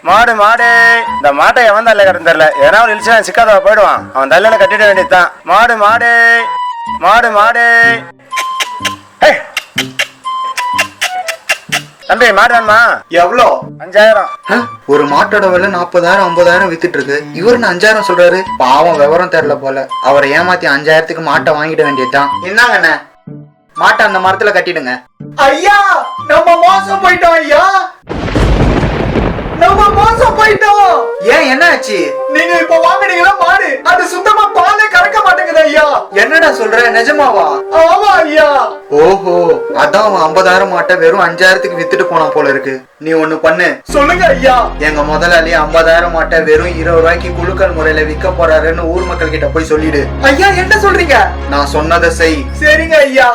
மாடு மாடு. இந்த மாட்டை எவன் தள்ள கட்டுன்னு தெரியல. ஏன்னா ஒரு இழிச்சு சிக்காத போயிடுவான். அவன் தள்ளில கட்டிட வேண்டியதுதான். மாடு மாடு மாடு மாடு. தம்பி மாடு வேணுமா? எவ்வளோ? 5000. ஒரு மாட்டோட விலை 40,000 50,000 வித்துட்டு இருக்கு. இவரு 5000 சொல்றாரு. பாவம் விவரம் தெரியல போல. அவரை ஏமாத்தி 5000க்கு மாட்டை வாங்கிட வேண்டியதுதான். என்னங்கண்ணே, மாட்டை அந்த மரத்துல கட்டிடுங்க. ஐயா நம்ம மோசம் போயிட்டோம். ஐயா நம்ம மோசம் போயிட்டோம். ஏன் என்ன ஆச்சு? நீங்க இப்ப வாங்குனீங்களா மாடு, அது சுத்தமா பாலே கறக்க மாட்டேங்குது ஐயா. என்னடா சொல்ற, நிஜமாவா? ஆமா ஐயா. ஓஹோ, அதான் அவன் 50,000 மாட்டை வெறும் 5000க்கு வித்துட்டு போனா போல இருக்கு. நீ ஒண்ணு பண்ணு. சொல்லுங்க ஐயா. எங்க முதலாளி 50,000 மாட்டை வெறும் 20 ரூபாய்க்கு குலுக்கல் முறையில விற்க போறாருன்னு ஊர் மக்கள் கிட்ட போய் சொல்லிடு. ஐயா என்ன சொல்றீங்க? நான் சொன்னதை செய். சரிங்க ஐயா.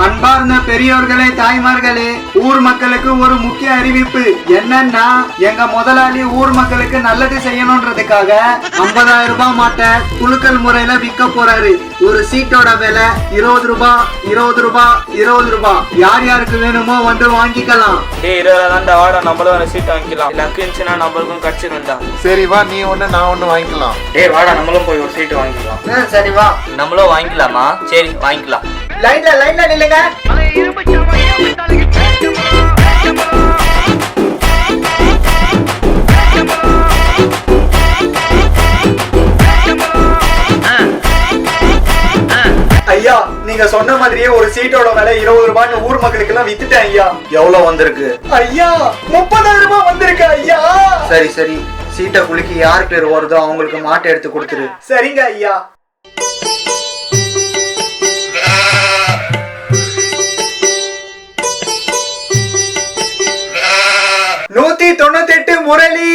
அன்பார்ந்த பெரியோர்களே, தாய்மார்களே, ஊர் மக்களுக்கு ஒரு முக்கிய அறிவிப்பு என்னன்னா, எங்க முதலாளி ஊர் மக்களுக்கு நல்லது செய்யணும்ன்றதுக்காக 50,000 ரூபாய் மாட்டை குலுக்கல் முறையில விற்க போறாரு. ஒரு சீட்டோட விலை 20 ரூபாய் 20 ரூபாய் 20 ரூபாய். யார் யாருக்கு வேணுமோ வந்து வாங்கிக்கலாம். 20 வாடா, நம்மளும் ஒரு சீட் வாங்கிக்கலாம். லக்கு இருந்துச்சுன்னா நம்மளுக்கும் கட்சிருந்தா. சரி வா, நீ ஒண்ணு நான் ஒண்ணு வாங்கிக்கலாம். வாடா, நம்மளும் போய் ஒரு சீட் வாங்கிக்கலாம். சரி வா, நம்மளும் வாங்கிக்கலாமா? சரி வாங்கிக்கலாம். லைன்ல நில்லுங்க. ஐயா நீங்க சொன்ன மாதிரியே ஒரு சீட்டோட விலை 20 ரூபாய்னு ஊர் மக்களுக்கு எல்லாம் வித்துட்டேன் ஐயா. எவ்வளவு வந்திருக்கு? ஐயா 30,000 ரூபாய் வந்திருக்கு ஐயா. சரி சரி, சீட்டை குலுக்கி யார் பேர் வருதோ அவங்களுக்கு மாட்டை எடுத்து கொடுத்துரு. சரிங்க ஐயா. 198 முரளி.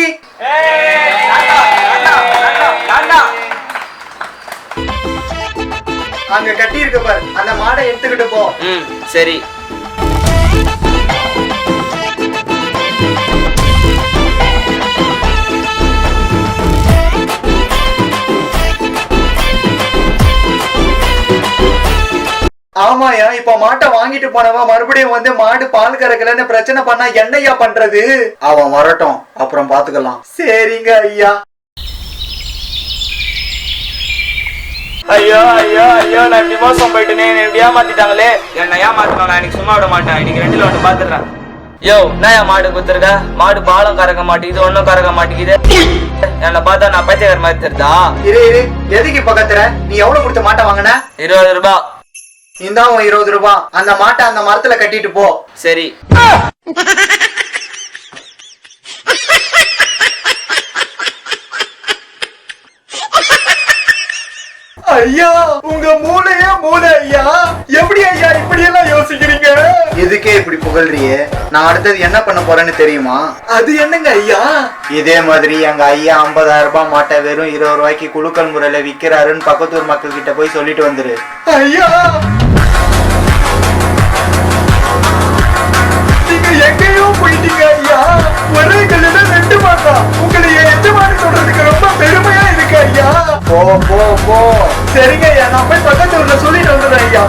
அங்க கட்டி இருக்கு பாரு, அந்த மாடை எடுத்துக்கிட்டு போ. சரி. ஆமாயா, இப்ப மாட்டை வாங்கிட்டு போனவன் மறுபடியும் வந்து மாடு பால் கறக்கலன்னு பிரச்சனை பண்ணா என்னையா பண்றது? அவன் வரட்டும், அப்புறம் பாத்துக்கலாம். சரிங்க ஐயா. ஐயோ ஐயோ ஐயோ, நான் இப்படி மோசம் போயிட்டுனே, இப்படி ஏமாத்திட்டாங்களே. என்ன ஏமாத்தினா நான் இன்னைக்கு சும்மா விட மாட்டேன். இன்னைக்கு 2ல 1 பாத்துறேன். யோ நான் மாடு குத்துருக்க, மாடு பாலம் கறக்க மாட்டேங்குது, ஒன்னும் கறக்க மாட்டேங்குது. என்ன பார்த்தா நான் பைத்தியக்கார மாதிரி தெரியுதா? இரு எதுக்கு இப்ப கத்துற? நீ எவ்வளவு கொடுத்த மாட்டை வாங்கின? 20 ரூபாய். இந்தா 20 ரூபாய். அந்த மாட்டை அந்த மரத்துல கட்டிட்டு போ. சரி. ஐயா உங்க மூளையே மூளை ஐயா. எப்படி ஐயா இப்படி எல்லாம் யோசிக்கிறீங்க? எதுக்கே இப்படி புகழ்றியே? நான் அடுத்தது என்ன பண்ண போறேன்னு தெரியுமா? அது என்னங்க ஐயா? இதே மாதிரி எங்க ஐயா 50,000 ரூபாய் மாட்டை வெறும் 20 ரூபாய்க்கு குலுக்கல் முறையில விக்கிறாருன்னு பக்கத்தூர் மக்கள் கிட்ட போய் சொல்லிட்டு வந்துரு. ஐயா நீங்க எங்கேயோ போயிட்டீங்க ஐயா. ஒரே கல்லுல 2 மாட்டா. உங்களை எஜமானி சொல்றதுக்கு ரொம்ப பெருமையா இருக்கு ஐயா. போ போ போ. சரிங்க ஐயா, நான் போய் பக்கத்தூர்ல சொல்லிட்டு வந்துடுறேன் ஐயா.